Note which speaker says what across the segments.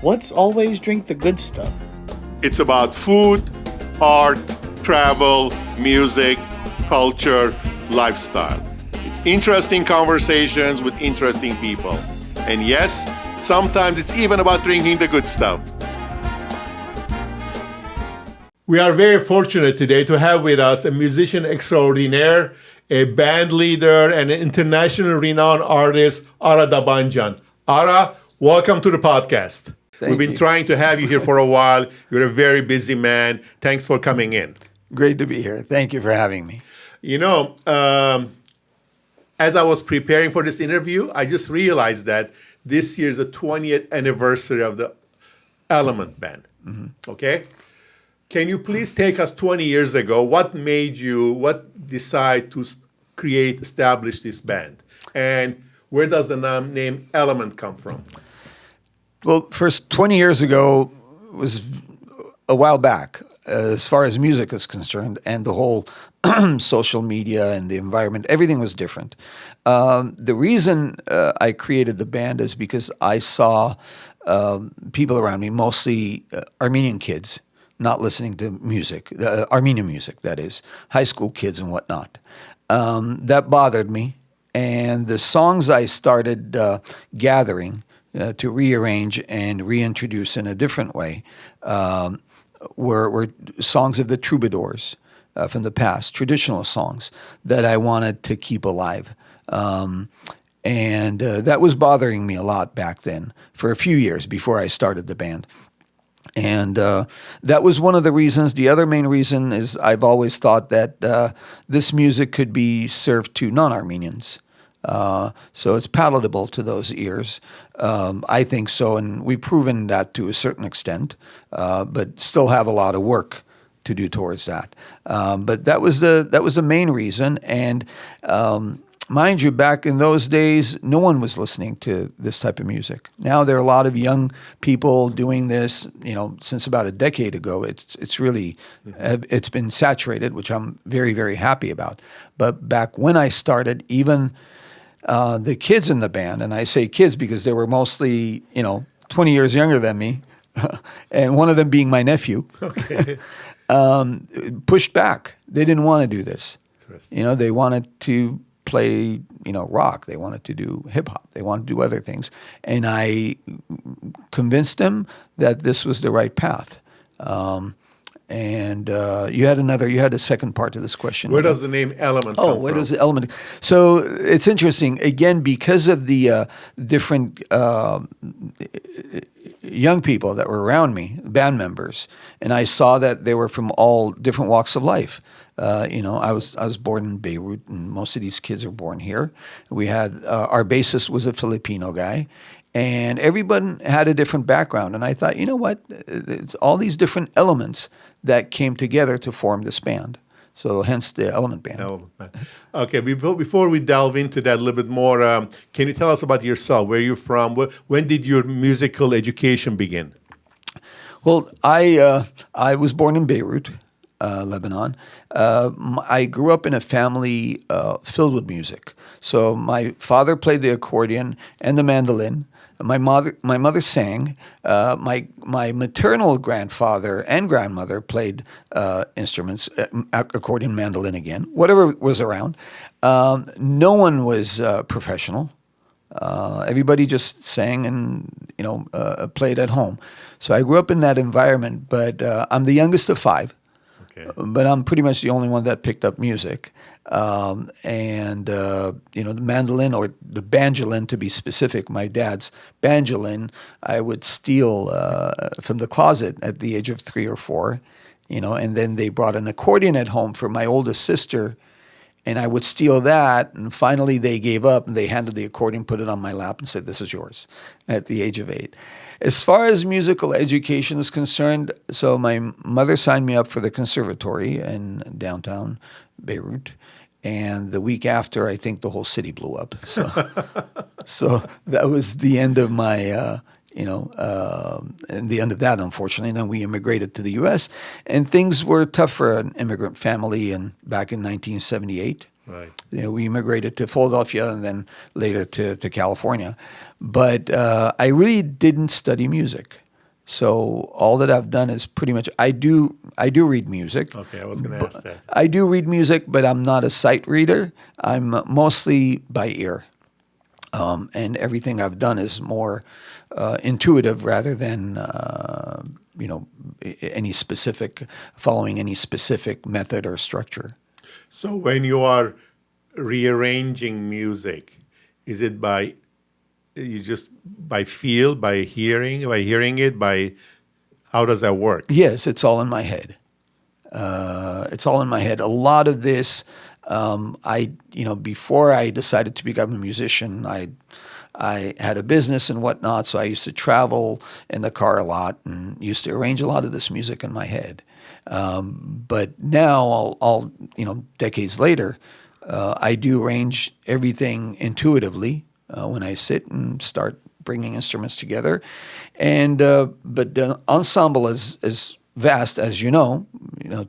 Speaker 1: Let's always drink the good stuff.
Speaker 2: It's about food, art, travel, music, culture, lifestyle. It's interesting conversations with interesting people. And yes, sometimes it's even about drinking the good stuff. We are very fortunate today to have with us a musician extraordinaire, a band leader, and an internationally renowned artist, Ara Dabandjian. Ara, welcome to the podcast. We've been trying to have you here for a while. You're a very busy man. Thanks for coming in.
Speaker 3: Great to be here. Thank you for having me.
Speaker 2: You know, as I was preparing for this interview, I just realized that this year is the 20th anniversary of the Element Band. Mm-hmm. Okay? Can you please take us 20 years ago? What decide to establish this band? And where does the name Element come from?
Speaker 3: Well, first, 20 years ago was a while back, as far as music is concerned, and the whole social media and the environment, everything was different. The reason I created the band is because I saw people around me, mostly Armenian kids, not listening to music, Armenian music, that is, high school kids and whatnot. That bothered me, and the songs I started gathering to rearrange and reintroduce in a different way were songs of the troubadours from the past, traditional songs that I wanted to keep alive. And that was bothering me a lot back then for a few years before I started the band. And that was one of the reasons. The other main reason is I've always thought that this music could be served to non-Armenians. So it's palatable to those ears. I think so, and we've proven that to a certain extent, but still have a lot of work to do towards that. But that was the main reason. And mind you, back in those days, no one was listening to this type of music. Now there are a lot of young people doing this. Since about a decade ago, it's really it's been saturated, which I'm very, very happy about. But back when I started, even the kids in the band, and I say kids because they were mostly, 20 years younger than me, and one of them being my nephew,
Speaker 2: okay.
Speaker 3: Pushed back. They didn't want to do this. They wanted to play, rock. They wanted to do hip hop. They wanted to do other things. And I convinced them that this was the right path. And you had a second part to this question.
Speaker 2: Where does the name Element come from?
Speaker 3: Where does the Element? So it's interesting, again, because of the different young people that were around me, band members, and I saw that they were from all different walks of life. I was born in Beirut, and most of these kids are born here. We had our bassist was a Filipino guy. And everyone had a different background. And I thought, you know what? It's all these different elements that came together to form this band. So hence the Element Band.
Speaker 2: Okay, before we delve into that a little bit more, can you tell us about yourself? Where you're from? When did your musical education begin?
Speaker 3: Well, I was born in Beirut, Lebanon. I grew up in a family filled with music. So my father played the accordion and the mandolin. My mother sang. My maternal grandfather and grandmother played instruments, accordion, mandolin again, whatever was around. No one was professional. Everybody just sang and played at home. So I grew up in that environment. But I'm the youngest of five. Okay. But I'm pretty much the only one that picked up music. The mandolin, or the banjolin to be specific, my dad's banjolin, I would steal from the closet at the age of 3 or 4, and then they brought an accordion at home for my oldest sister, and I would steal that, and finally they gave up, and they handed the accordion, put it on my lap, and said, "This is yours," at the age of 8. As far as musical education is concerned, so my mother signed me up for the conservatory in downtown Beirut, and the week after, I think the whole city blew up. So that was the end of my, and the end of that, unfortunately. And then we immigrated to the U.S., and things were tough for an immigrant family. And back in 1978,
Speaker 2: right,
Speaker 3: we immigrated to Philadelphia and then later to California. But I really didn't study music. So all that I've done is pretty much I do read music.
Speaker 2: Okay, I was going to ask that.
Speaker 3: I do read music, but I'm not a sight reader. I'm mostly by ear. And everything I've done is more intuitive rather than any specific following any specific method or structure.
Speaker 2: So when you are rearranging music, is it by feel, by hearing it, how does that work?
Speaker 3: Yes, it's all in my head. It's all in my head. A lot of this, before I decided to become a musician, I had a business and whatnot, so I used to travel in the car a lot and used to arrange a lot of this music in my head. But now, decades later, I do arrange everything intuitively when I sit and start bringing instruments together. And but the ensemble is vast, as you know,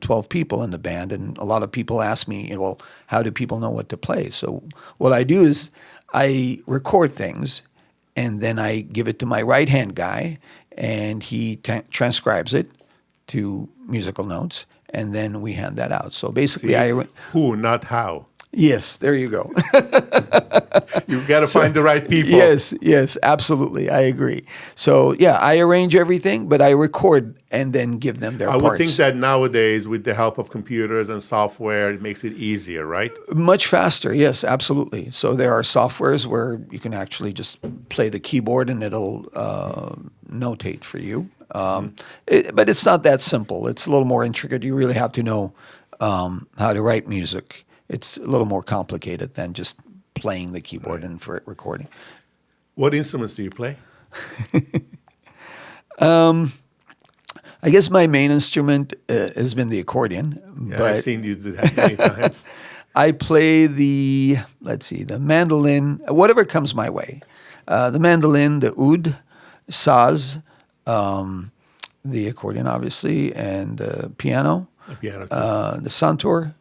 Speaker 3: 12 people in the band, and a lot of people ask me, well, how do people know what to play? So what I do is I record things, and then I give it to my right-hand guy, and he transcribes it to musical notes, and then we hand that out. So basically,
Speaker 2: who, not how.
Speaker 3: Yes, there you go.
Speaker 2: You've got to find the right people.
Speaker 3: Yes, absolutely. I agree. So, yeah, I arrange everything, but I record and then give them their parts.
Speaker 2: I would think that nowadays, with the help of computers and software, it makes it easier, right?
Speaker 3: Much faster, yes, absolutely. So there are softwares where you can actually just play the keyboard and it'll notate for you. But it's not that simple. It's a little more intricate. You really have to know how to write music. It's a little more complicated than just playing the keyboard and for recording.
Speaker 2: What instruments do you play?
Speaker 3: I guess my main instrument has been the accordion.
Speaker 2: Yeah,
Speaker 3: but
Speaker 2: I've seen you do that many times.
Speaker 3: I play the mandolin, whatever comes my way. The mandolin, the oud, saz, the accordion, obviously, and the piano, the santur.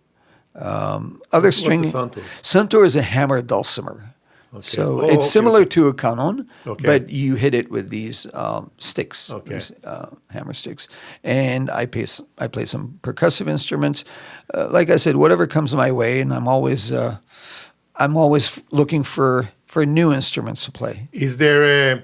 Speaker 3: Other string.
Speaker 2: What's a santur?
Speaker 3: Santur is a hammered dulcimer. Okay. So it's similar to a canon, but you hit it with these sticks, these, hammer sticks. And I play some percussive instruments. Like I said, whatever comes my way, and I'm always looking for new instruments to play.
Speaker 2: Is there a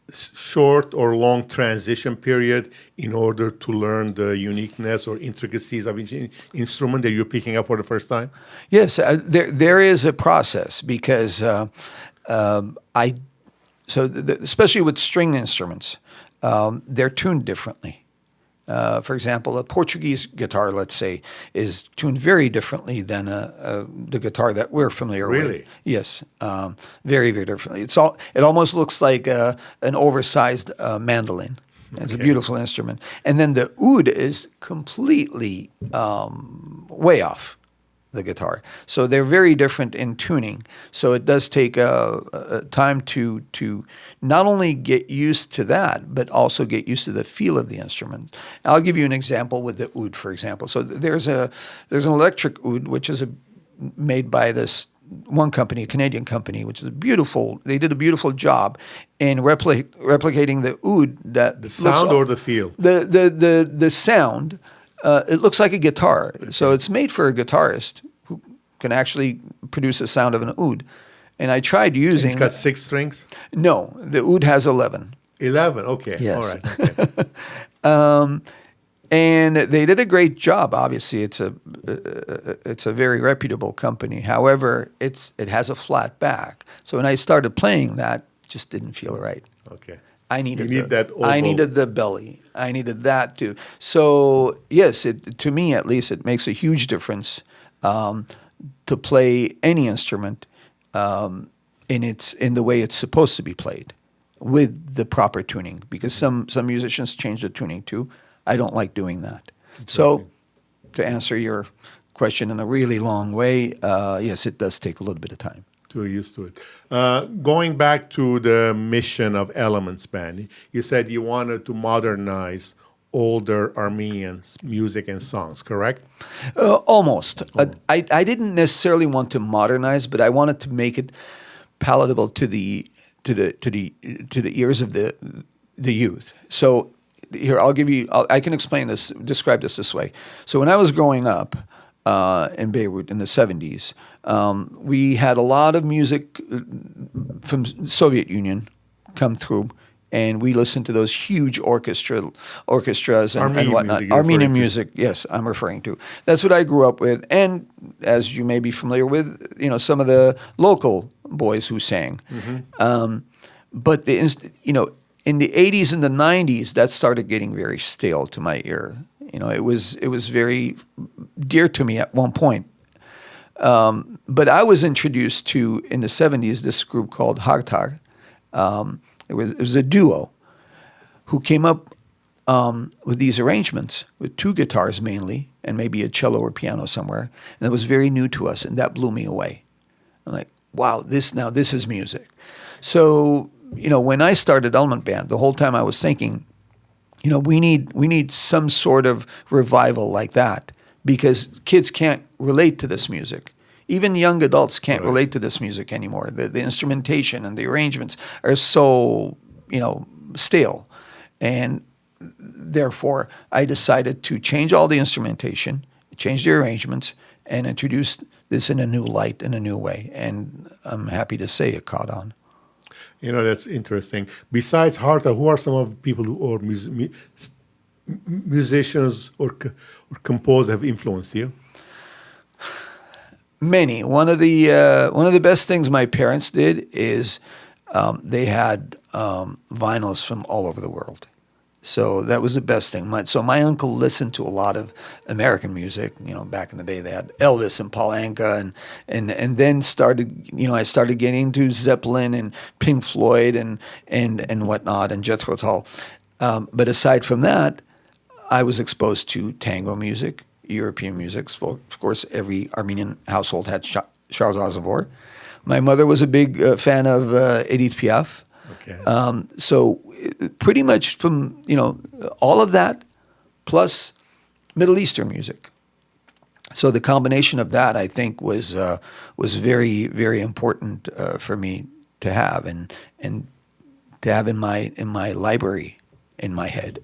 Speaker 2: short or long transition period in order to learn the uniqueness or intricacies of each instrument that you're picking up for the first time?
Speaker 3: Yes, there is a process because especially with string instruments, they're tuned differently. For example, a Portuguese guitar, let's say, is tuned very differently than the guitar that we're familiar with.
Speaker 2: Really?
Speaker 3: Yes, very, very differently. It almost looks like an oversized mandolin. It's a beautiful instrument. And then the oud is completely way off the guitar. So they're very different in tuning. So it does take a time to not only get used to that, but also get used to the feel of the instrument. I'll give you an example with the oud, for example. So there's an electric oud, which is made by this one company, a Canadian company, which is they did a beautiful job in replicating the oud.
Speaker 2: The sound or the feel?
Speaker 3: The sound. It looks like a guitar. So it's made for a guitarist who can actually produce the sound of an oud. And I tried using...
Speaker 2: It's got 6 strings?
Speaker 3: No, the oud has 11.
Speaker 2: 11, okay.
Speaker 3: Yes.
Speaker 2: All right. Okay.
Speaker 3: And they did a great job. Obviously, it's a very reputable company. However, it has a flat back. So when I started playing that, it just didn't feel right.
Speaker 2: Okay.
Speaker 3: I needed
Speaker 2: that oval.
Speaker 3: I needed the belly. I needed that too. So yes, to me at least, it makes a huge difference to play any instrument in the way it's supposed to be played, with the proper tuning. Because some musicians change the tuning too. I don't like doing that. Exactly. So to answer your question in a really long way, yes, it does take a little bit of time.
Speaker 2: Too used to it. Going back to the mission of Elements Band, you said you wanted to modernize older Armenian music and songs, correct?
Speaker 3: Almost. I didn't necessarily want to modernize, but I wanted to make it palatable to the ears of the the youth. So here, I can explain this, describe this way. So when I was growing up in Beirut in the 70s, we had a lot of music from Soviet Union come through, and we listened to those huge orchestras and
Speaker 2: Armenian
Speaker 3: whatnot.
Speaker 2: music you're
Speaker 3: Armenian
Speaker 2: referring to.
Speaker 3: music, yes, I'm referring to. That's what I grew up with. And as you may be familiar with, some of the local boys who sang. But in the 80s and the 90s, that started getting very stale to my ear. It was very dear to me at one point. But I was introduced to, in the 70s, this group called Hartar. It was a duo who came up with these arrangements with two guitars mainly and maybe a cello or piano somewhere. And that was very new to us, and that blew me away. I'm like, wow, this is music. So, when I started Element Band, the whole time I was thinking, we need some sort of revival like that because kids can't relate to this music. Even young adults can't relate to this music anymore. The instrumentation and the arrangements are so, stale. And therefore, I decided to change all the instrumentation, change the arrangements, and introduce this in a new light, in a new way. And I'm happy to say it caught on.
Speaker 2: That's interesting. Besides Harta, who are some of the people who are musicians or composers have influenced you?
Speaker 3: Many. One of the best things my parents did is they had vinyls from all over the world. So that was the best thing. My uncle listened to a lot of American music. Back in the day they had Elvis and Paul Anka, and then I started getting into Zeppelin and Pink Floyd and whatnot and Jethro Tull. But aside from that, I was exposed to tango music, European music. So of course, every Armenian household had Charles Aznavour. My mother was a big fan of Edith Piaf.
Speaker 2: Okay.
Speaker 3: So pretty much from all of that, plus Middle Eastern music. So the combination of that, I think, was very, very important for me to have and to have in my library in my head.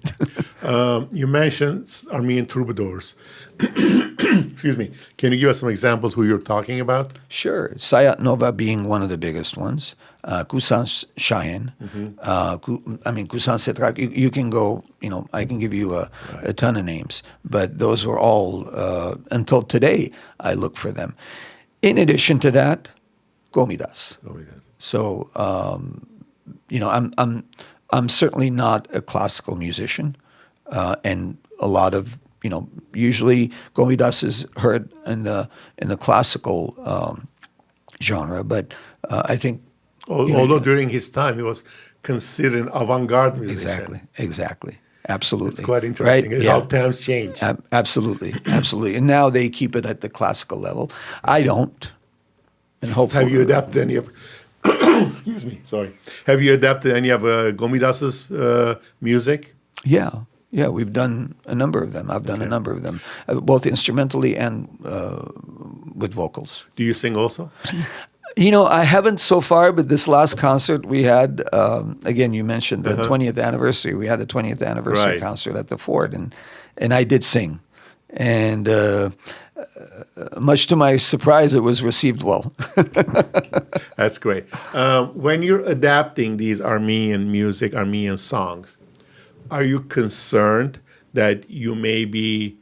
Speaker 2: You mentioned Armenian troubadours. Excuse me. Can you give us some examples who you're talking about?
Speaker 3: Sure. Sayat Nova being one of the biggest ones. Kusan Shahin. Kusan Setrak. You can go, I can give you a ton of names. But those were all, until today, I look for them. In addition to that, Gomidas. So, I'm certainly not a classical musician. And a lot of, usually Gomidas is heard in the classical genre, but I think...
Speaker 2: Although during his time, he was considered an avant-garde musician.
Speaker 3: Exactly. Absolutely.
Speaker 2: It's quite interesting.
Speaker 3: Right?
Speaker 2: How times change.
Speaker 3: Absolutely. And now they keep it at the classical level. I don't. And hopefully...
Speaker 2: Have you adapted any of... Excuse me, sorry. Have you adapted any of Gomidas's music?
Speaker 3: Yeah, we've done a number of them. I've done a number of them, both instrumentally and with vocals.
Speaker 2: Do you sing also?
Speaker 3: I haven't so far, but this last concert we had, again, you mentioned the 20th anniversary. We had the 20th anniversary concert at the Ford, and I did sing. And much to my surprise, it was received well.
Speaker 2: That's great. When you're adapting these Armenian music, Armenian songs, are you concerned that you may be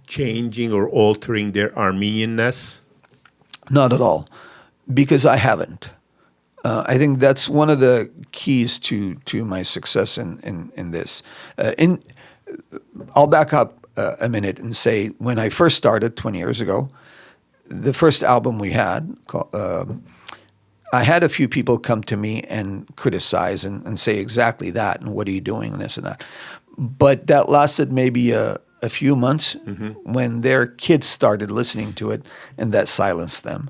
Speaker 2: changing or altering their Armenianness?
Speaker 3: Not at all, because I haven't. I think that's one of the keys to my success in this. I'll back up a minute and say when I first started 20 years ago, the first album we had, I had a few people come to me and criticize and say exactly that and what are you doing and this and that. But that lasted maybe a few months when their kids started listening to it, and that silenced them.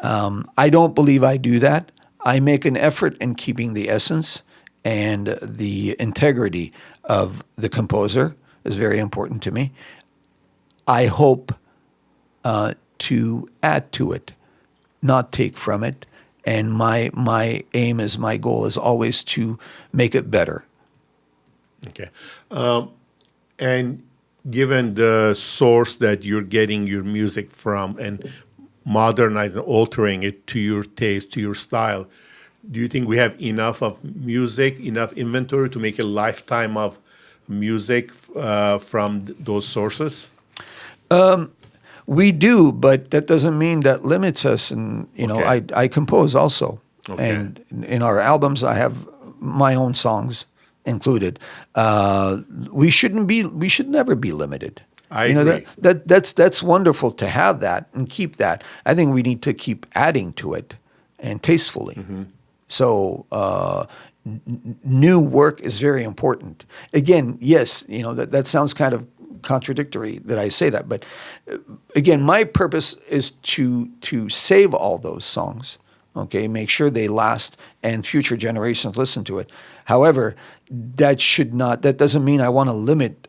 Speaker 3: I don't believe I do that. I make an effort in keeping the essence and the integrity of the composer is very important to me. I hope to add to it, not take from it. And my aim is, my goal is always to make it better.
Speaker 2: Okay. And given the source that you're getting your music from and modernizing, altering it to your taste, to your style, do you think we have enough of music, enough inventory to make a lifetime of music from those sources?
Speaker 3: We do, but that doesn't mean that limits us. And I compose also, and in our albums, I have my own songs included. We should never be limited.
Speaker 2: I agree.
Speaker 3: That's wonderful to have that and keep that. I think we need to keep adding to it, and tastefully. So new work is very important. Again, yes, that sounds kind of contradictory that I say that, but again, my purpose is to save all those songs. Okay, make sure they last and future generations listen to it. However, that doesn't mean I want to limit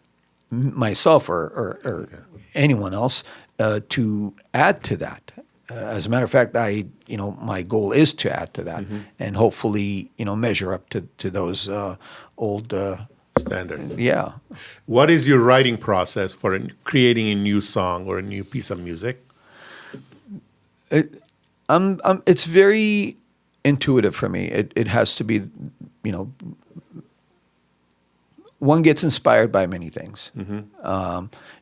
Speaker 3: myself or anyone else to add to that. As a matter of fact, my goal is to add to that and hopefully, measure up to those old
Speaker 2: standards.
Speaker 3: Yeah.
Speaker 2: What is your writing process for creating a new song or a new piece of music?
Speaker 3: It's very intuitive for me. It has to be, one gets inspired by many things.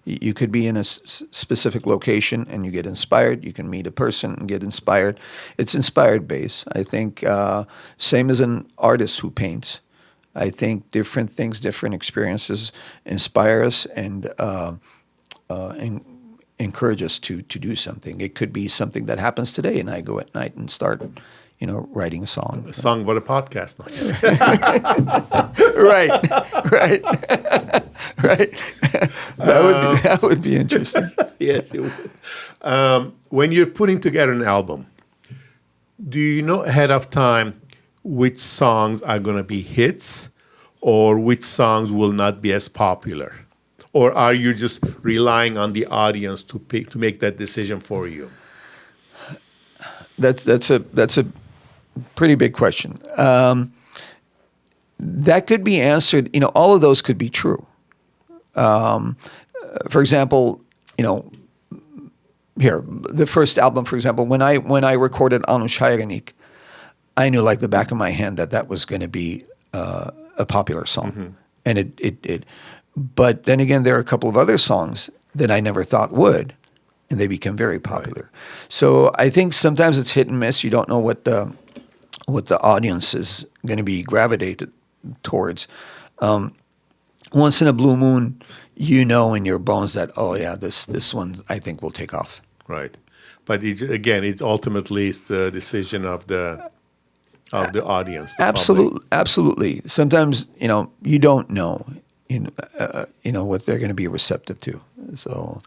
Speaker 3: You could be in a specific location and you get inspired. You can meet a person and get inspired. It's inspired based. I think same as an artist who paints. I think different things, different experiences inspire us and encourage us to do something. It could be something that happens today, and I go at night and start, writing a song.
Speaker 2: A song but a podcast.
Speaker 3: Right. That would be interesting.
Speaker 2: Yes, it would. When you're putting together an album, do you know ahead of time which songs are going to be hits or which songs will not be as popular? Or are you just relying on the audience to make that decision for you?
Speaker 3: That's a pretty big question. That could be answered. All of those could be true. For example, here the first album. For example, when I recorded Untitled, I knew like the back of my hand that was going to be a popular song, and it. But then again, there are a couple of other songs that I never thought would, and they become very popular. Right. So I think sometimes it's hit and miss. You don't know what the audience is going to be gravitated towards. Once in a blue moon, in your bones that, oh yeah, this one I think will take off.
Speaker 2: Right, but it ultimately is the decision of the audience.
Speaker 3: Absolutely. Sometimes you don't know. What they're going to be receptive to. So,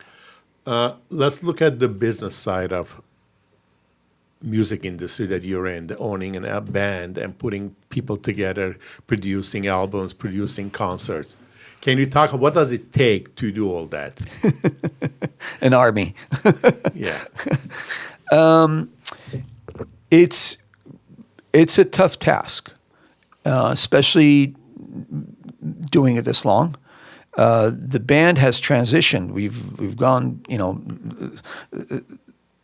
Speaker 2: let's look at the business side of music industry that you're in, the owning a band and putting people together, producing albums, producing concerts. Can you talk? What does it take to do all that?
Speaker 3: An army.
Speaker 2: Yeah.
Speaker 3: It's a tough task, especially doing it this long. The band has transitioned. We've gone,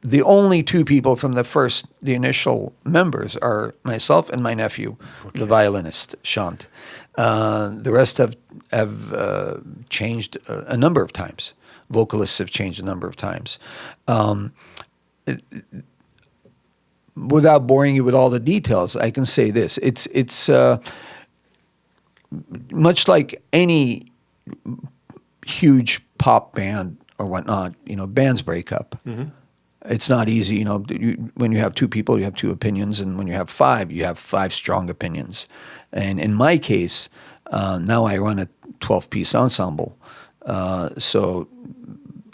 Speaker 3: the only two people from the initial members are myself and my nephew, the violinist, Shant. The rest have changed a number of times. Vocalists have changed a number of times. Without boring you with all the details, I can say this. It's much like any huge pop band or whatnot, bands break up. It's not easy. When you have two people, you have two opinions, and when you have five strong opinions. And in my case, now I run a 12-piece ensemble. So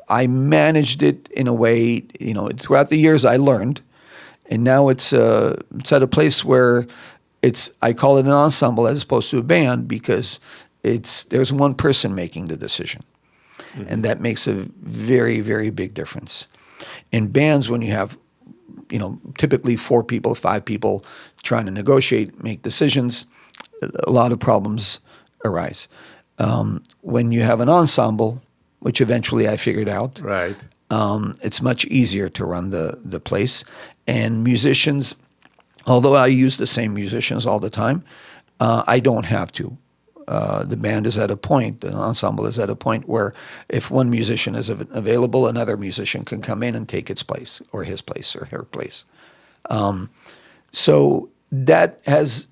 Speaker 3: I managed it in a way, throughout the years I learned, and now it's at a place where I call it an ensemble as opposed to a band because there's one person making the decision. And that makes a very, very big difference. In bands, when you have, typically 4 people, 5 people trying to negotiate, make decisions, a lot of problems arise. When you have an ensemble, which eventually I figured out,
Speaker 2: Right.
Speaker 3: it's much easier to run the place. And musicians, although I use the same musicians all the time, I don't have to. The band is at a point, the ensemble is at a point where if one musician is available, another musician can come in and take its place, or his place, or her place. So that has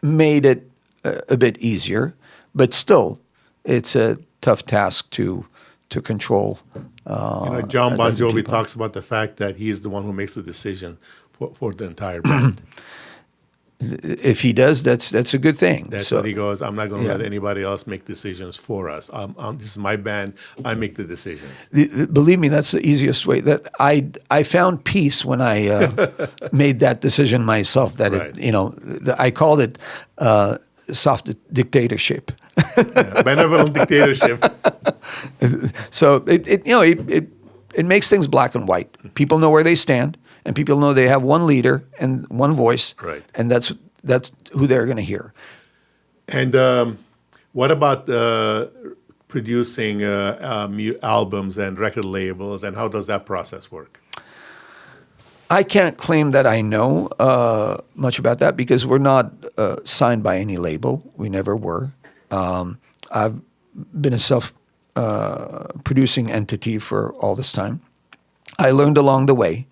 Speaker 3: made it a bit easier, but still, it's a tough task to control.
Speaker 2: John Bon Jovi
Speaker 3: people.
Speaker 2: talks about the fact that he's the one who makes the decision for the entire band.
Speaker 3: If he does, that's a good thing.
Speaker 2: That's
Speaker 3: So-
Speaker 2: what he goes, I'm not going to
Speaker 3: Yeah.
Speaker 2: let anybody else make decisions for us. This is my band. I make the decisions.
Speaker 3: Believe me, that's the easiest way. That I found peace when I made that decision myself. That
Speaker 2: Right.
Speaker 3: I called it soft dictatorship.
Speaker 2: Benevolent dictatorship.
Speaker 3: So it makes things black and white. People know where they stand, and people know they have one leader and one voice,
Speaker 2: Right.
Speaker 3: and that's who they're going to hear.
Speaker 2: And what about producing albums and record labels, and how does that process work?
Speaker 3: I can't claim that I know much about that because we're not signed by any label. We never were. I've been a self-producing entity for all this time. I learned along the way.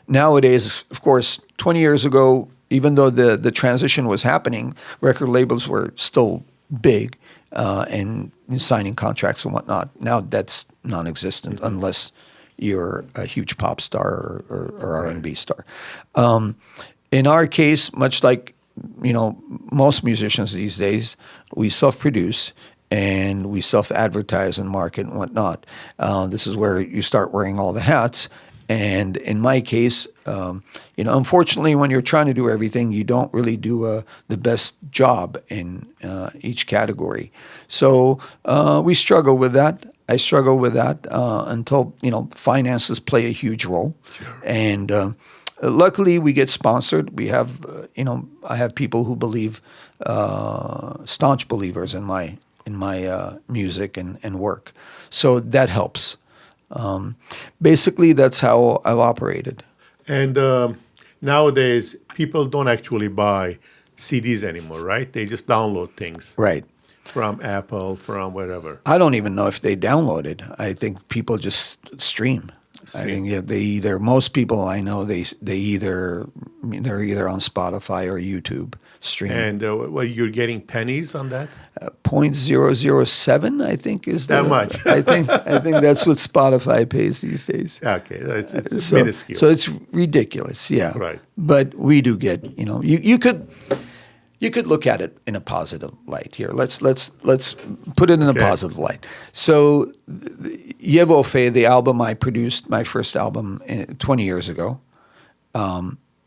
Speaker 3: Nowadays, of course, 20 years ago, even though the transition was happening, record labels were still big and signing contracts and whatnot. Now that's non-existent unless you're a huge pop star or R&B star. In our case, much like most musicians these days, we self-produce and we self-advertise and market and whatnot. This is where you start wearing all the hats. And in my case, unfortunately, when you're trying to do everything, you don't really do the best job in each category. So we struggle with that. I struggle with that until finances play a huge role.
Speaker 2: Sure.
Speaker 3: And luckily, we get sponsored. We have, I have people who believe, staunch believers in my music and work. So that helps. Basically, that's how I've operated.
Speaker 2: And nowadays, people don't actually buy CDs anymore, right? They just download things
Speaker 3: Right.
Speaker 2: from Apple, from wherever.
Speaker 3: I don't even know if they download it. I think people just stream. I think most people I know they're either on Spotify or YouTube stream.
Speaker 2: And you're getting pennies on that?
Speaker 3: 0.007, I think, is
Speaker 2: That much?
Speaker 3: I think that's what Spotify pays these days.
Speaker 2: Okay, it's
Speaker 3: So,
Speaker 2: minuscule.
Speaker 3: so it's ridiculous, yeah.
Speaker 2: Right.
Speaker 3: But we do get, you could look at it in a positive light here. Let's put it in a positive light. So, Yevofe, the album I produced, my first album 20 years ago,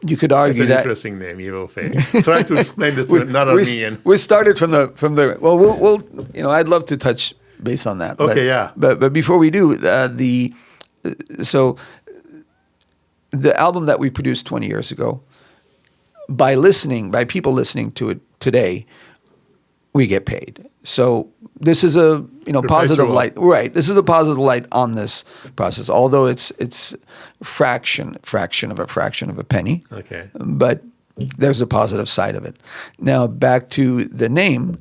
Speaker 3: you could argue
Speaker 2: It's an
Speaker 3: that
Speaker 2: interesting name, Yevofe. Try to explain it to not Armenian.
Speaker 3: we started from the well, we'll I'd love to touch base on that.
Speaker 2: Okay, yeah.
Speaker 3: But before we do, so the album that we produced 20 years ago, by people listening to it today, we get paid. So this is a positive light, right? This is a positive light on this process, although it's fraction of a penny.
Speaker 2: Okay.
Speaker 3: But there's a positive side of it. Now back to the name.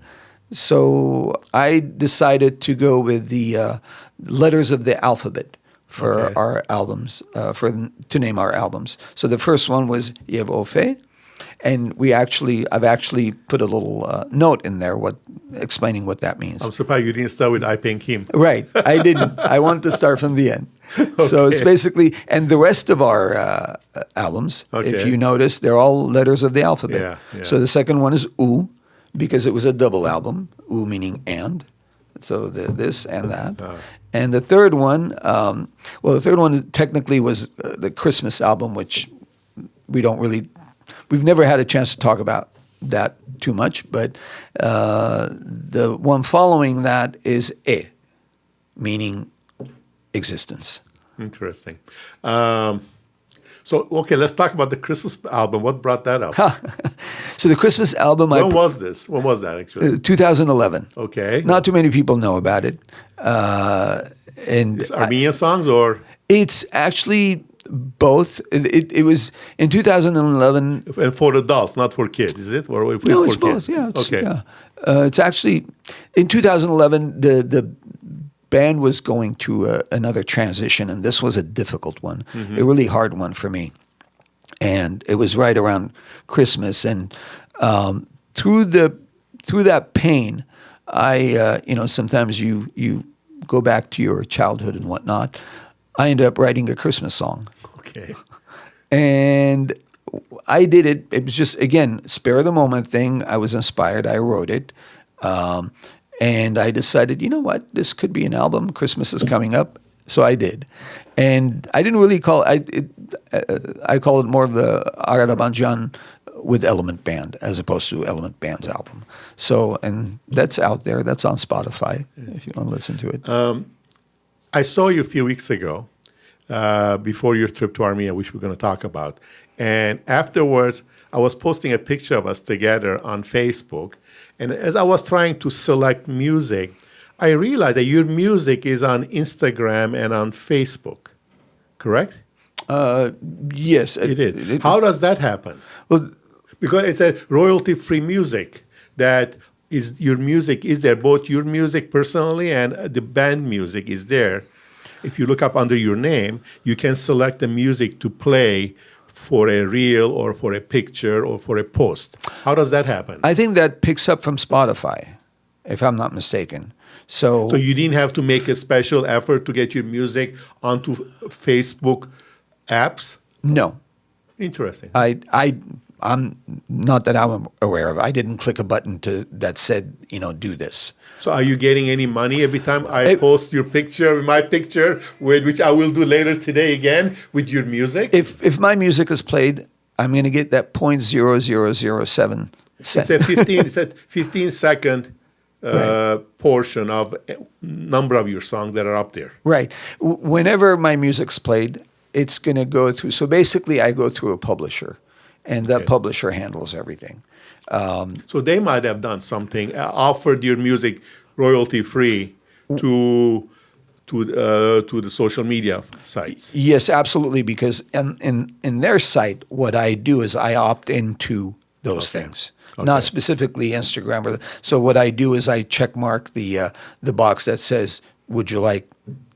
Speaker 3: So I decided to go with the letters of the alphabet for our albums, to name our albums. So the first one was Yevofe. And I've actually put a little note in there explaining what that means.
Speaker 2: I'm surprised you didn't start with I Pink Him.
Speaker 3: Right. I didn't. I wanted to start from the end. So it's basically, and the rest of our albums, if you notice, they're all letters of the alphabet.
Speaker 2: Yeah.
Speaker 3: So the second one is U, because it was a double album, U meaning and. So this and that. And the third one, technically was the Christmas album, which we've never had a chance to talk about that too much, but the one following that is E, meaning existence.
Speaker 2: Interesting. So, okay, let's talk about the Christmas album. What brought that up?
Speaker 3: So the Christmas album,
Speaker 2: When was this? When was that, actually?
Speaker 3: 2011.
Speaker 2: Okay.
Speaker 3: Not too many people know about it. And
Speaker 2: It's Armenian songs or?
Speaker 3: it's actually both. It was in 2011.
Speaker 2: And for adults, not for kids, is it? Or if
Speaker 3: No,
Speaker 2: it's
Speaker 3: it's
Speaker 2: for
Speaker 3: both.
Speaker 2: kids?
Speaker 3: Yeah.
Speaker 2: Okay.
Speaker 3: Yeah. It's actually in 2011. The band was going through another transition, and this was a difficult one, a really hard one for me. And it was right around Christmas, and through that pain, I sometimes you go back to your childhood and whatnot. I ended up writing a Christmas song.
Speaker 2: Okay.
Speaker 3: And I did it. It was just, again, spare of the moment thing. I was inspired. I wrote it. And I decided, you know what? This could be an album. Christmas is coming up. So I did. And I didn't really call it, I call it more of the Ara Dabandjian with Element Band as opposed to Element Band's album. So, and that's out there. That's on Spotify if you want to listen to it.
Speaker 2: I saw you a few weeks ago before your trip to Armenia, which we're going to talk about. And afterwards, I was posting a picture of us together on Facebook. And as I was trying to select music, I realized that your music is on Instagram and on Facebook, correct?
Speaker 3: Yes.
Speaker 2: It is. How does that happen?
Speaker 3: Well,
Speaker 2: Because it's a royalty-free music that is your music is there, both your music personally and the band music is there. If you look up under your name, you can select the music to play for a reel or for a picture or for a post. How does that happen?
Speaker 3: I think that picks up from Spotify, if I'm not mistaken. So
Speaker 2: So you didn't have to make a special effort to get your music onto Facebook apps?
Speaker 3: no,
Speaker 2: Interesting.
Speaker 3: I'm not that I'm aware of. I didn't click a button that said, do this.
Speaker 2: So are you getting any money every time I post your picture, my picture, which I will do later today again with your music?
Speaker 3: If my music is played, I'm going to get that 0.0007 cent.
Speaker 2: It's a 15-second portion of a number of your songs that are up there.
Speaker 3: Right. Whenever my music's played, it's going to go through. So basically, I go through a publisher, and that publisher handles everything.
Speaker 2: So they might have done something, offered your music royalty-free to the social media sites.
Speaker 3: Yes, absolutely. Because in their site, what I do is I opt into those things, not specifically Instagram. So what I do is I check mark the box that says, "Would you like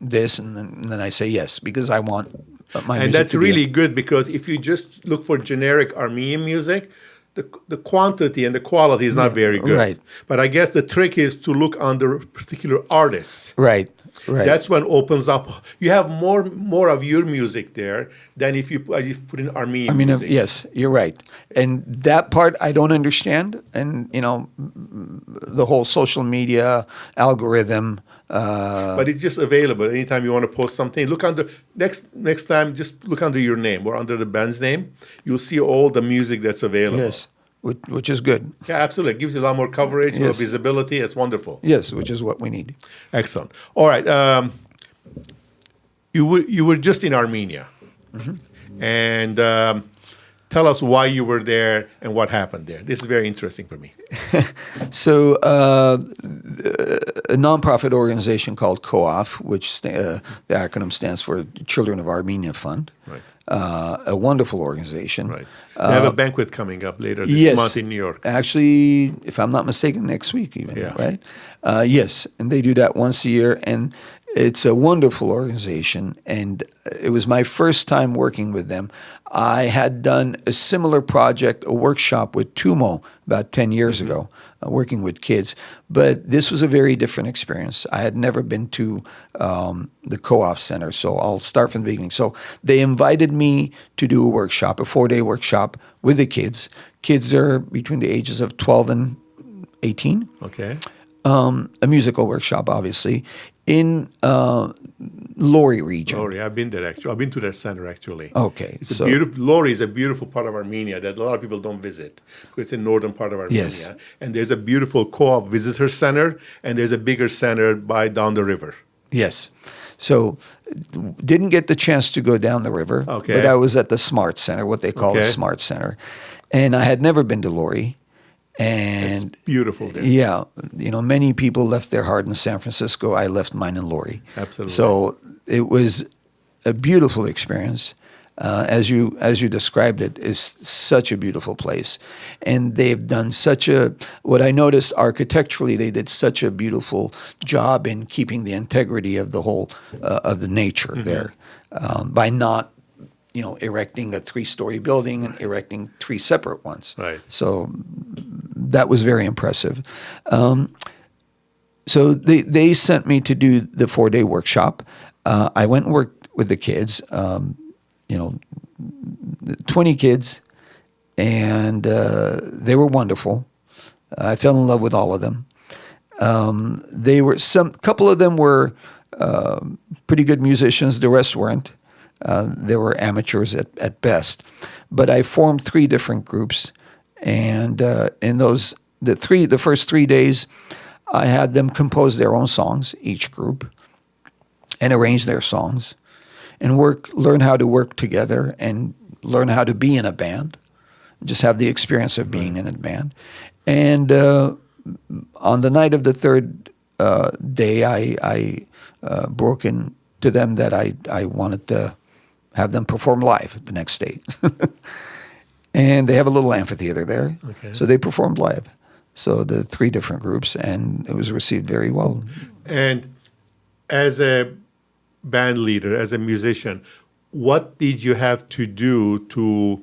Speaker 3: this?" And then I say yes because I want my music.
Speaker 2: And that's
Speaker 3: to be
Speaker 2: really good because if you just look for generic Armenian music, the quantity and the quality is not very good.
Speaker 3: Right.
Speaker 2: But I guess the trick is to look under particular artists.
Speaker 3: Right. Right.
Speaker 2: That's when opens up. You have more of your music there than if you put in Armenian music.
Speaker 3: Yes, you're right. And that part I don't understand. And, the whole social media algorithm.
Speaker 2: But it's just available anytime you want to post something. Look under next time. Just look under your name or under the band's name. You'll see all the music that's available.
Speaker 3: Yes, which is good.
Speaker 2: Yeah, absolutely. It gives you a lot more coverage, more visibility. It's wonderful.
Speaker 3: Yes, which is what we need.
Speaker 2: Excellent. All right. You were just in Armenia, and tell us why you were there and what happened there. This is very interesting for me.
Speaker 3: So a nonprofit organization called COAF, which the acronym stands for Children of Armenia Fund.
Speaker 2: Right.
Speaker 3: A wonderful organization.
Speaker 2: Right. They have a banquet coming up later this month in New York.
Speaker 3: Actually, if I'm not mistaken, next week even,
Speaker 2: Yeah.
Speaker 3: right? Yes, and they do that once a year, and it's a wonderful organization, and it was my first time working with them. I had done a similar project, a workshop with Tumo about 10 years ago, working with kids, but this was a very different experience. I had never been to the Co-op Center, so I'll start from the beginning. So they invited me to do a workshop, a 4-day workshop with the kids. Kids are between the ages of 12 and 18.
Speaker 2: Okay.
Speaker 3: A musical workshop, obviously, in Lori region.
Speaker 2: Lori, I've been there actually. I've been to that center actually.
Speaker 3: Okay,
Speaker 2: It's a beautiful. Lori is a beautiful part of Armenia that a lot of people don't visit. It's in northern part of Armenia,
Speaker 3: Yes.
Speaker 2: and there's a beautiful co-op visitor center, and there's a bigger center down the river.
Speaker 3: Yes. So didn't get the chance to go down the river,
Speaker 2: Okay.
Speaker 3: but I was at the Smart Center, what they call the
Speaker 2: Okay.
Speaker 3: Smart Center. And I had never been to Lori.
Speaker 2: It's
Speaker 3: And
Speaker 2: beautiful there.
Speaker 3: yeah, many people left their heart in San Francisco. I left mine in Lori.
Speaker 2: Absolutely.
Speaker 3: So it was a beautiful experience. As you described it, is such a beautiful place, and they've done what I noticed architecturally, they did such a beautiful job in keeping the integrity of the whole of the nature there, by not erecting a 3-story building and erecting 3 separate ones.
Speaker 2: Right.
Speaker 3: So that was very impressive. So they sent me to do the 4-day workshop. I went and worked with the kids. 20 kids, and they were wonderful. I fell in love with all of them. Couple of them were pretty good musicians. The rest weren't. They were amateurs at best. But I formed 3 different groups, and in the first 3 days, I had them compose their own songs, each group, and arrange their songs, and learn how to work together and learn how to be in a band, just have the experience of being in a band. And on the night of the 3rd day, I broke in to them that I wanted to have them perform live the next day. And they have a little amphitheater there, so they performed live. So the 3 different groups, and it was received very well.
Speaker 2: And as a band leader, as a musician, what did you have to do to?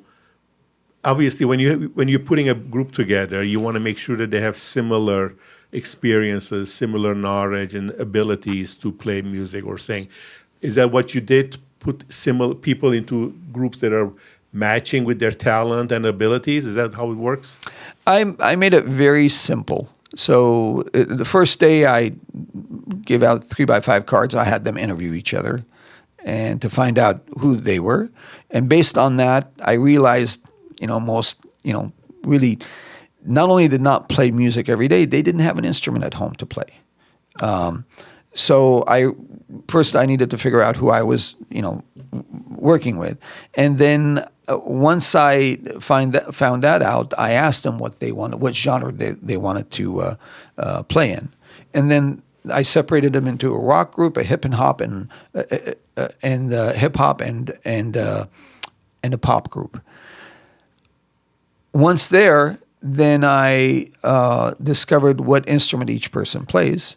Speaker 2: Obviously, when you're putting a group together, you want to make sure that they have similar experiences, similar knowledge and abilities to play music or sing. Is that what you did? Put similar people into groups that are matching with their talent and abilities? Is that how it works?
Speaker 3: I made it very simple. So the first day I gave out 3x5 cards. I had them interview each other and to find out who they were. And based on that, I realized, most, really not only did not play music every day, they didn't have an instrument at home to play. So I needed to figure out who I was, working with. And then once I found that out, I asked them what genre they wanted to play in. And then I separated them into a rock group, a hip and hop, and hip hop and a pop group. Once there, then I discovered what instrument each person plays,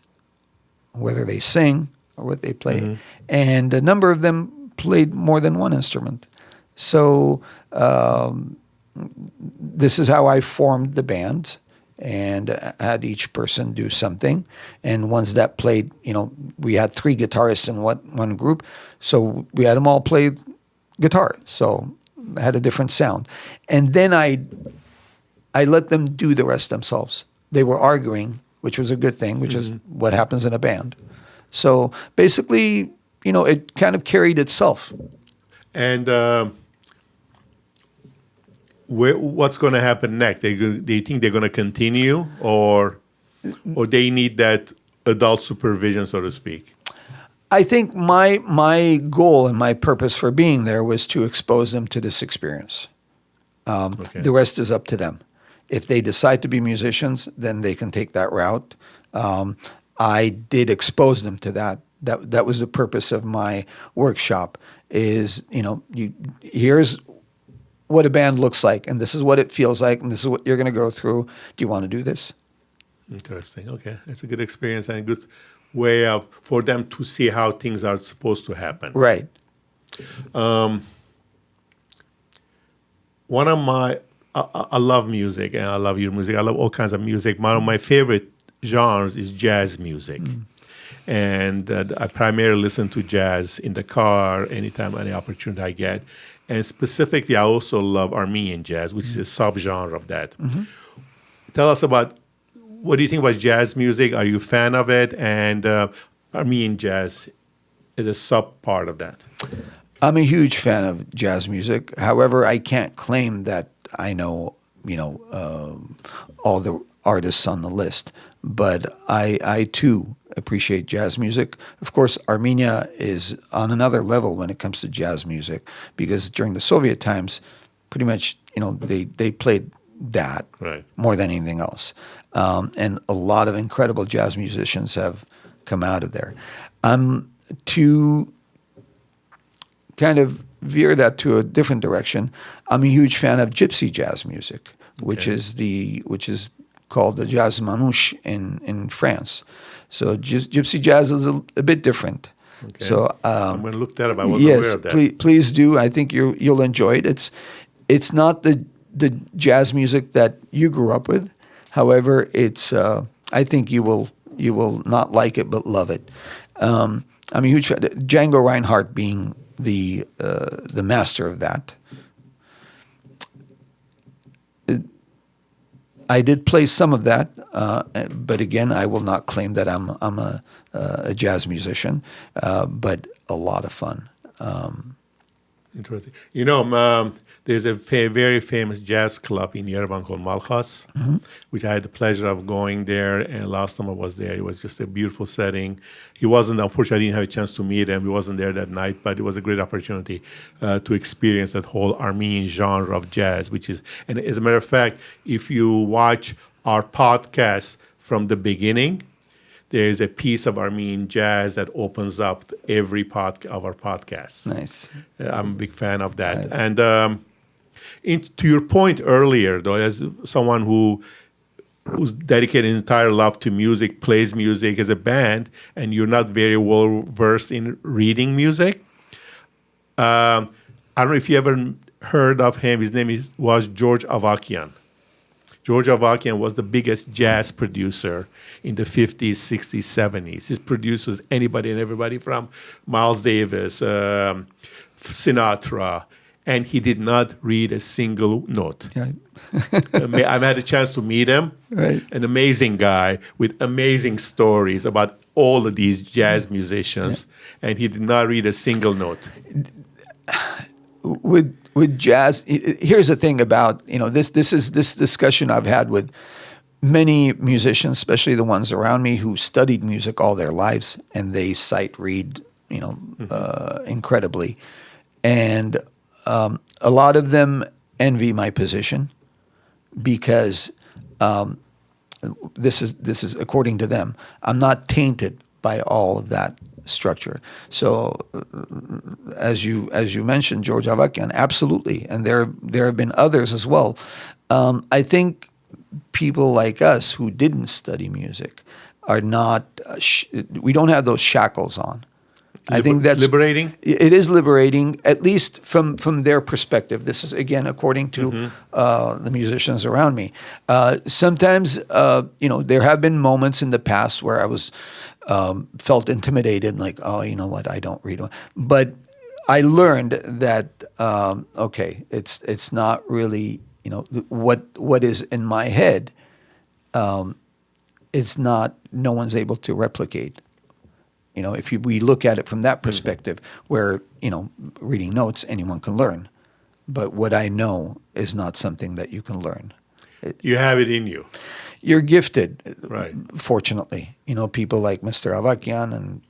Speaker 3: whether they sing or what they play, and a number of them played more than one instrument. So this is how I formed the band and had each person do something. And once that played, we had 3 guitarists in one group, so we had them all play guitar. So it had a different sound. And then I let them do the rest themselves. They were arguing, which was a good thing, which is what happens in a band. So basically, it kind of carried itself.
Speaker 2: And what's going to happen next? Do you think they're going to continue, or they need that adult supervision, so to speak?
Speaker 3: I think my goal and my purpose for being there was to expose them to this experience. The rest is up to them. If they decide to be musicians, then they can take that route. I did expose them to that. That was the purpose of my workshop. Is here's what a band looks like, and this is what it feels like, and this is what you're going to go through. Do you want to do this?
Speaker 2: Interesting. Okay, it's a good experience and a good way for them to see how things are supposed to happen.
Speaker 3: Right.
Speaker 2: One of my I love music, and I love your music. I love all kinds of music. One of my favorite genres is jazz music. And I primarily listen to jazz in the car anytime, any opportunity I get. And specifically, I also love Armenian jazz, which is a subgenre of that. Tell us about, what do you think about jazz music? Are you a fan of it? And Armenian jazz is a sub-part of that.
Speaker 3: I'm a huge fan of jazz music. However, I can't claim that I know, all the artists on the list. But I too appreciate jazz music. Of course, Armenia is on another level when it comes to jazz music, because during the Soviet times, pretty much, they played that
Speaker 2: Right.
Speaker 3: more than anything else. And a lot of incredible jazz musicians have come out of there. To kind of veer that to a different direction, I'm a huge fan of gypsy jazz music, which is called the jazz manouche in France. So gypsy jazz is a bit different.
Speaker 2: Okay.
Speaker 3: So
Speaker 2: I'm going to look that up. I wasn't aware of that.
Speaker 3: Please do. I think you'll enjoy it. It's not the jazz music that you grew up with. However, it's I think you will not like it but love it. I'm a huge fan. Django Reinhardt being the master of that. I did play some of that, but again, I will not claim that I'm a jazz musician, but a lot of fun.
Speaker 2: Interesting. There's a very famous jazz club in Yerevan called Malkhas, which I had the pleasure of going there. And last time I was there, it was just a beautiful setting. Unfortunately, I didn't have a chance to meet him. He wasn't there that night, but it was a great opportunity to experience that whole Armenian genre of jazz, and as a matter of fact, if you watch our podcast from the beginning, there is a piece of Armenian jazz that opens up every of our podcasts.
Speaker 3: Nice.
Speaker 2: I'm a big fan of that. Right. And to your point earlier, though, as someone who's dedicated his entire life to music, plays music as a band, and you're not very well versed in reading music, I don't know if you ever heard of him. His name was George Avakian. George Avakian was the biggest jazz producer in the 50s, 60s, 70s. He produces anybody and everybody from Miles Davis, Sinatra, and he did not read a single note.
Speaker 3: Yeah.
Speaker 2: I've had a chance to meet him.
Speaker 3: Right. An
Speaker 2: amazing guy with amazing stories about all of these jazz musicians, and he did not read a single note.
Speaker 3: With jazz, here's the thing about this discussion I've had with many musicians, especially the ones around me who studied music all their lives, and they sight read incredibly, and a lot of them envy my position because this is according to them. I'm not tainted by all of that structure. So, as you mentioned, George Avakian, absolutely, and there have been others as well. I think people like us who didn't study music are not. We don't have those shackles on. I think that's
Speaker 2: liberating.
Speaker 3: It is liberating, at least from their perspective. This is again according to the musicians around me. Sometimes, there have been moments in the past where I was felt intimidated, like, oh, you know what, I don't read. But I learned that it's not really what is in my head. It's not. No one's able to replicate. If we look at it from that perspective, where, reading notes, anyone can learn. But what I know is not something that you can learn.
Speaker 2: You have it in you.
Speaker 3: You're gifted,
Speaker 2: right?
Speaker 3: Fortunately. People like Mr. Avakian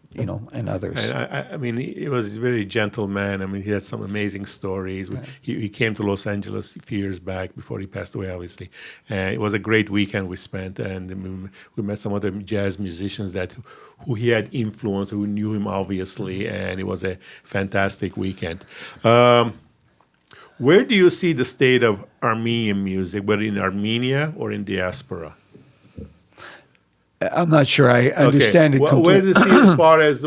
Speaker 3: and others.
Speaker 2: And he was a very gentle man. He had some amazing stories. Right. He came to Los Angeles a few years back before he passed away, obviously. And it was a great weekend we spent. And we met some other jazz musicians who he had influenced, who knew him, obviously. And it was a fantastic weekend. Where do you see the state of Armenian music, whether in Armenia or in diaspora?
Speaker 3: I'm not sure I understand it completely.
Speaker 2: Where do you see as far as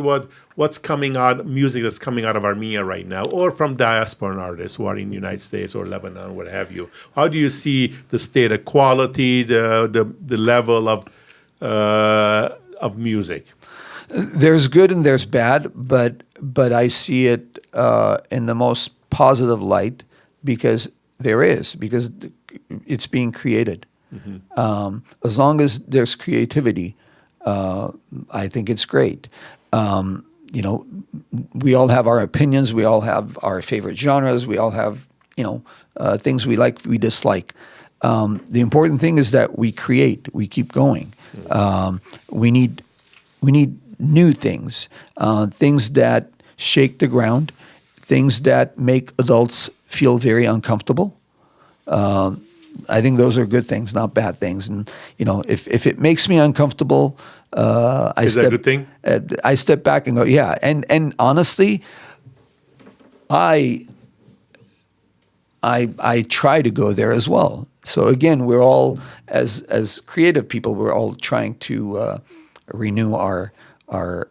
Speaker 2: what's coming out, music that's coming out of Armenia right now, or from diaspora artists who are in the United States or Lebanon, what have you? How do you see the state of quality, the level of music?
Speaker 3: There's good and there's bad, but I see it in the most positive light because it's being created. Mm-hmm. As long as there's creativity, I think it's great. We all have our opinions. We all have our favorite genres. We all have, things we like, we dislike. The important thing is that we create. We keep going. We need We need new things, things that shake the ground, things that make adults feel very uncomfortable. I think those are good things, not bad things. And if it makes me uncomfortable,
Speaker 2: Is that a good thing?
Speaker 3: I step back and go, yeah. And honestly, I try to go there as well. So again, we're all as creative people, we're all trying to renew our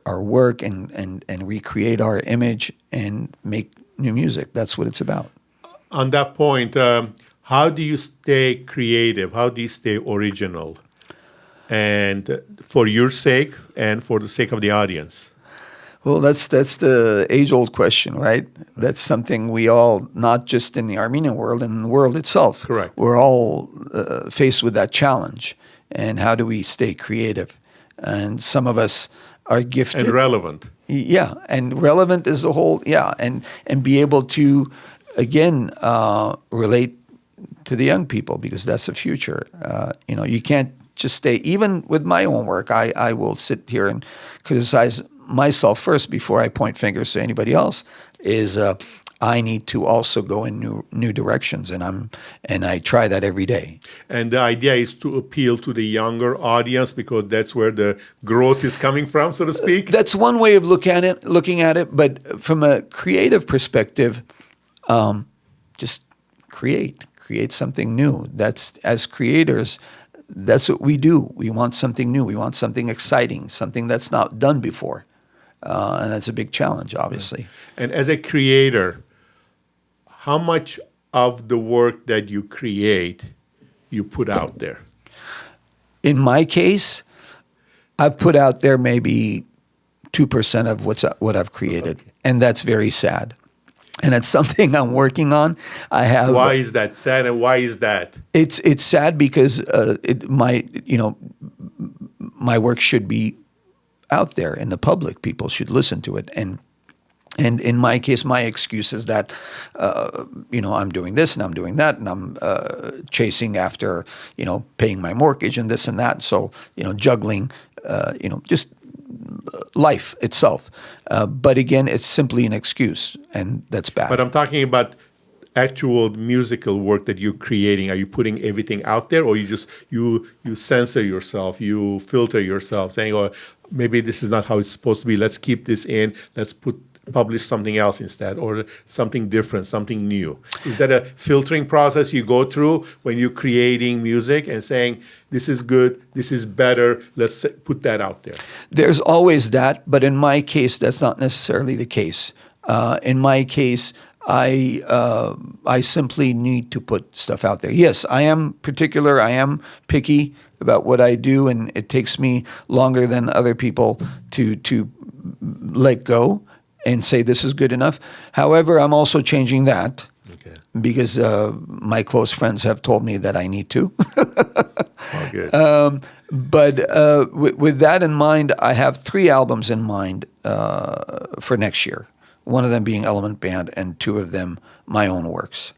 Speaker 3: work and recreate our image and make new music. That's what it's about.
Speaker 2: On that point, how do you stay creative? How do you stay original? And for your sake and for the sake of the audience?
Speaker 3: Well, that's the age-old question, right? That's something we all, not just in the Armenian world, in the world itself.
Speaker 2: Correct.
Speaker 3: We're all faced with that challenge. And how do we stay creative? And some of us are gifted.
Speaker 2: And relevant.
Speaker 3: Yeah, and relevant is the whole, and be able to, again, relate to the young people, because that's the future. You can't just stay, even with my own work, I will sit here and criticize myself first before I point fingers to anybody else, is I need to also go in new directions, and I try that every day.
Speaker 2: And the idea is to appeal to the younger audience, because that's where the growth is coming from, so to speak.
Speaker 3: That's one way of looking at it, but from a creative perspective, just create something new. That's, as creators, that's what we do. We want something new. We want something exciting, something that's not done before. And that's a big challenge, obviously.
Speaker 2: And as a creator, how much of the work that you create you put out there?
Speaker 3: In my case, I've put out there maybe 2% of what I've created, and that's very sad. And it's something I'm working on.
Speaker 2: Why is that sad, and why is that?
Speaker 3: It's sad because my work should be out there in the public. People should listen to it. And in my case, my excuse is that I'm doing this and I'm doing that, and I'm chasing after paying my mortgage and this and that. So juggling just life itself. But again, it's simply an excuse, and that's bad.
Speaker 2: But I'm talking about actual musical work that you're creating. Are you putting everything out there, or you just you censor yourself, you filter yourself, saying, "Oh, maybe this is not how it's supposed to be. Let's keep this in. Let's publish something else instead, or something different, something new." Is that a filtering process you go through when you're creating music and saying, "This is good, this is better, let's put that out there"?
Speaker 3: There's always that, but in my case, that's not necessarily the case. In my case, I simply need to put stuff out there. Yes, I am particular. I am picky about what I do, and it takes me longer than other people to let go and say this is good enough. However, I'm also changing that because my close friends have told me that I need to.
Speaker 2: Oh, good.
Speaker 3: But with that in mind, I have 3 albums in mind for next year. One of them being Element Band, and 2 of them my own works.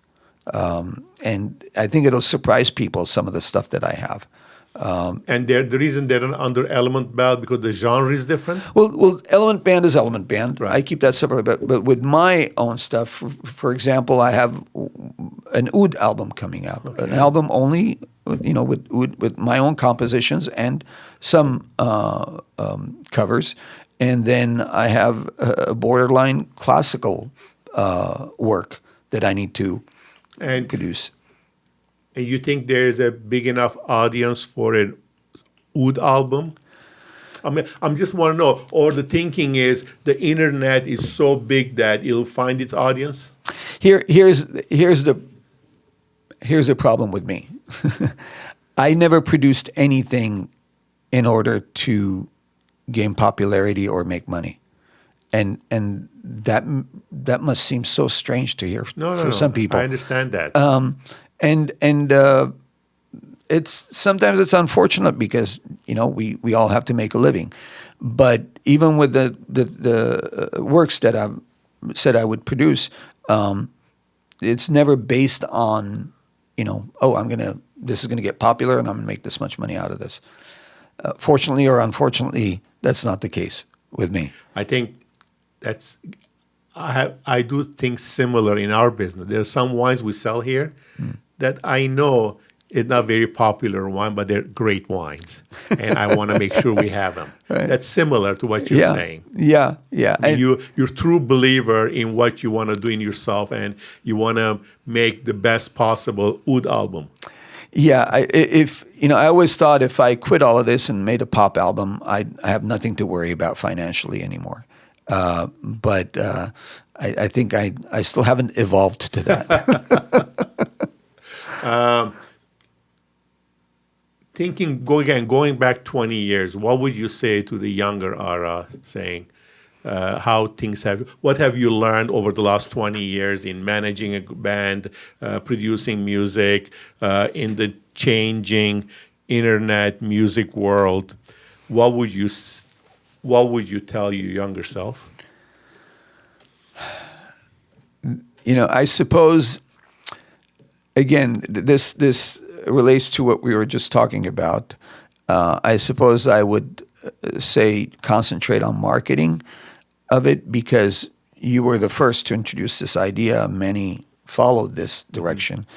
Speaker 3: And I think it'll surprise people, some of the stuff that I have.
Speaker 2: And the reason they're under Element Band, because the genre is different?
Speaker 3: Well, Element Band is Element Band.
Speaker 2: Right.
Speaker 3: I keep that separate. But with my own stuff, for example, I have an oud album coming out. Okay. An album only, with my own compositions and some covers. And then I have a borderline classical work that I need to produce.
Speaker 2: And you think there is a big enough audience for an oud album? I mean, I just want to know. Or the thinking is the internet is so big that it'll find its audience?
Speaker 3: Here's the problem with me. I never produced anything in order to gain popularity or make money, and that must seem so strange to hear for some people.
Speaker 2: I understand that.
Speaker 3: And sometimes it's unfortunate because we all have to make a living, but even with the works that I've said I would produce, it's never based on this is gonna get popular and I'm gonna make this much money out of this. Fortunately or unfortunately, That's not the case with me.
Speaker 2: I think that's I do things similar in our business. There are some wines we sell here that I know it's not very popular wine, but they're great wines, and I want to make sure we have them.
Speaker 3: Right.
Speaker 2: That's similar to what you're saying.
Speaker 3: Yeah.
Speaker 2: I mean, you're a true believer in what you want to do in yourself, and you want to make the best possible oud album.
Speaker 3: Yeah, I always thought if I quit all of this and made a pop album, I have nothing to worry about financially anymore. But I think I still haven't evolved to that.
Speaker 2: Going back 20 years, what would you say to the younger Ara, saying what have you learned over the last 20 years in managing a band, producing music, in the changing internet music world? What would you tell your younger self?
Speaker 3: I suppose, again, this relates to what we were just talking about. I suppose I would say concentrate on marketing of it, because you were the first to introduce this idea. Many followed this direction.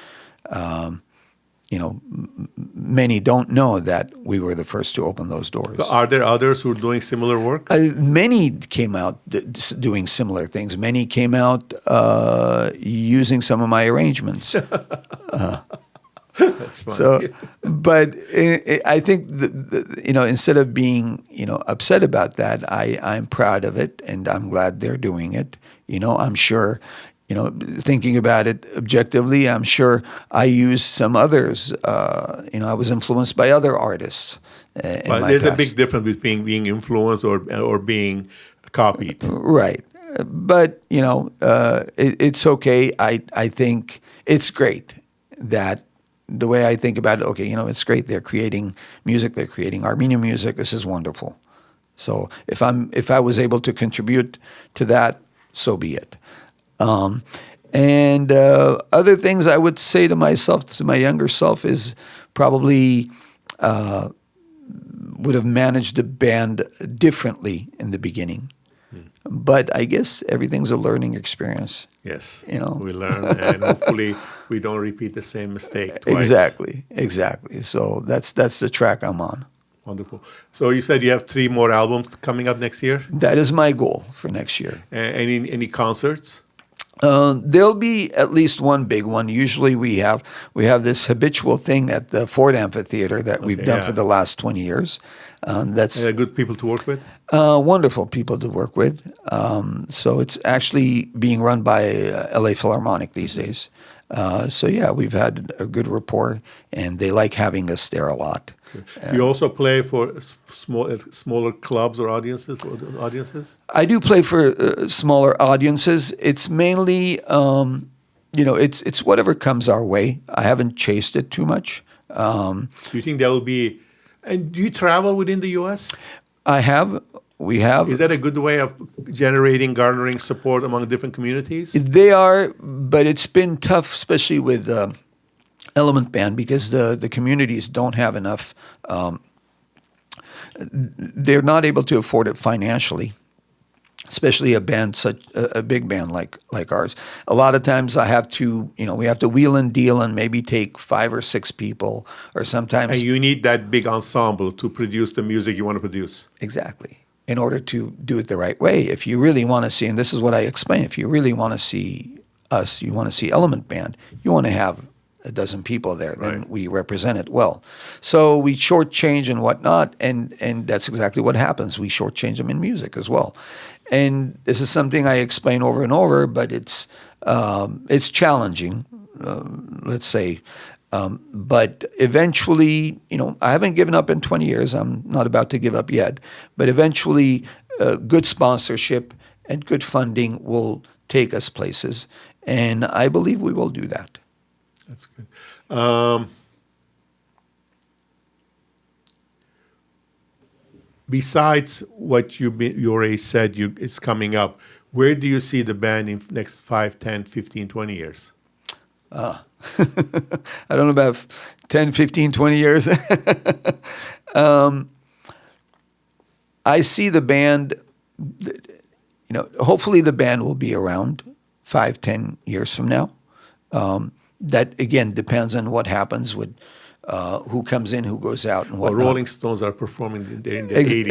Speaker 3: Many don't know that we were the first to open those doors.
Speaker 2: But are there others who are doing similar work?
Speaker 3: Many came out doing similar things. Many came out using some of my arrangements.
Speaker 2: That's funny.
Speaker 3: So, but I think instead of being upset about that, I'm proud of it, and I'm glad they're doing it. I'm sure, thinking about it objectively, I'm sure I used some others. I was influenced by other artists.
Speaker 2: But there's a big difference between being influenced or being copied.
Speaker 3: Right. But it's okay. I think it's great that. The way I think about it, it's great. They're creating music. They're creating Armenian music. This is wonderful. So if I was able to contribute to that, so be it. And other things I would say to myself, to my younger self, is probably would have managed the band differently in the beginning. But I guess everything's a learning experience.
Speaker 2: Yes, we learn, and hopefully we don't repeat the same mistake twice.
Speaker 3: Exactly. So that's the track I'm on.
Speaker 2: Wonderful. So you said you have 3 more albums coming up next year?
Speaker 3: That is my goal for next year.
Speaker 2: Any concerts?
Speaker 3: There'll be at least one big one. Usually we have this habitual thing at the Ford Amphitheater that we've done for the last 20 years. That's
Speaker 2: good people to work with?
Speaker 3: Wonderful people to work with. So it's actually being run by LA Philharmonic these days. We've had a good rapport, and they like having us there a lot.
Speaker 2: Do you also play for smaller clubs or audiences?
Speaker 3: I do play for smaller audiences. It's mainly, it's whatever comes our way. I haven't chased it too much.
Speaker 2: Do you think there will be? And do you travel within the U.S.?
Speaker 3: We have.
Speaker 2: Is that a good way of garnering support among different communities?
Speaker 3: They are, but it's been tough, especially with Element Band, because the communities don't have enough. They're not able to afford it financially, especially a big band like ours. A lot of times we have to wheel and deal and maybe take 5 or 6 people, or sometimes.
Speaker 2: And you need that big ensemble to produce the music you want to produce.
Speaker 3: Exactly. In order to do it the right way. If you really want to see, and this is what I explain, if you really want to see us, you want to see Element Band, you want to have a dozen people there, then we represent it well. So we shortchange and whatnot, and that's exactly what happens. We shortchange them in music as well. And this is something I explain over and over, but it's challenging, let's say. But eventually, I haven't given up in 20 years. I'm not about to give up yet. But eventually, good sponsorship and good funding will take us places. And I believe we will do that.
Speaker 2: That's good. Besides what you already said is coming up, where do you see the band in next 5, 10, 15, 20 years?
Speaker 3: I don't know about 10, 15, 20 years. I see the band, hopefully the band will be around 5-10 years from now. That, again, depends on what happens with who comes in, who goes out, and
Speaker 2: Well,
Speaker 3: whatnot.
Speaker 2: Rolling Stones are performing in the 80s.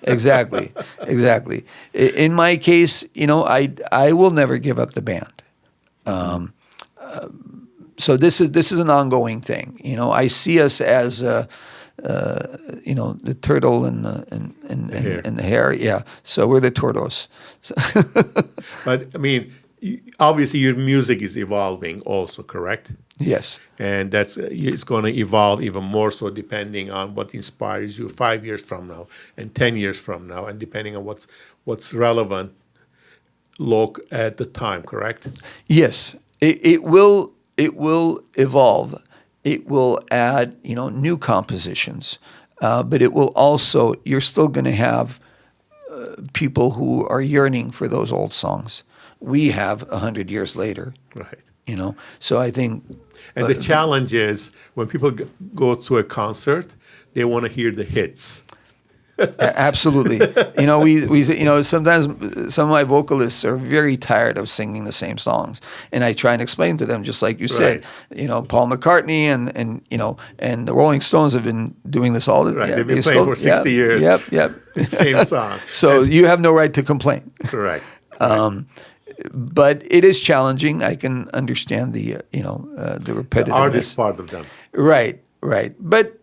Speaker 3: Exactly. In my case, I will never give up the band. So this is an ongoing thing. I see us as the turtle and the hare. Yeah. So we're the tortoise.
Speaker 2: But I mean, obviously your music is evolving also, correct?
Speaker 3: Yes.
Speaker 2: And it's going to evolve even more so depending on what inspires you 5 years from now and 10 years from now, and depending on what's relevant at the time, correct?
Speaker 3: Yes. It will evolve. It will add, new compositions, but it will also, you're still going to have people who are yearning for those old songs. We have 100 years later.
Speaker 2: Right.
Speaker 3: So I think...
Speaker 2: And the challenge is when people go to a concert, they want to hear the hits.
Speaker 3: Absolutely. We sometimes some of my vocalists are very tired of singing the same songs, and I try and explain to them, just like you said, Paul McCartney and the Rolling Stones have been doing this all.
Speaker 2: Right, they've been playing for 60 years.
Speaker 3: Yep.
Speaker 2: Same song.
Speaker 3: So you have no right to complain.
Speaker 2: Correct.
Speaker 3: But it is challenging. I can understand the repetitiveness.
Speaker 2: The artist part of them.
Speaker 3: Right. But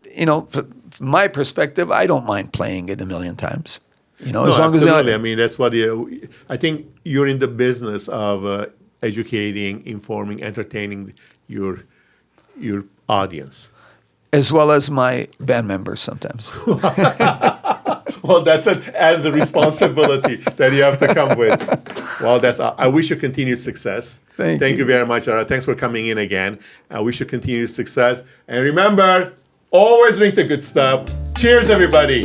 Speaker 3: from my perspective, I don't mind playing it a million times. As long
Speaker 2: absolutely.
Speaker 3: as
Speaker 2: I mean, that's what I think you're in the business of educating, informing, entertaining your audience,
Speaker 3: as well as my band members sometimes.
Speaker 2: Well, that's an added responsibility that you have to come with. Well, I wish you continued success. Thank you very much, Ara. Thanks for coming in again. I wish you continued success. And remember, always drink the good stuff. Cheers, everybody.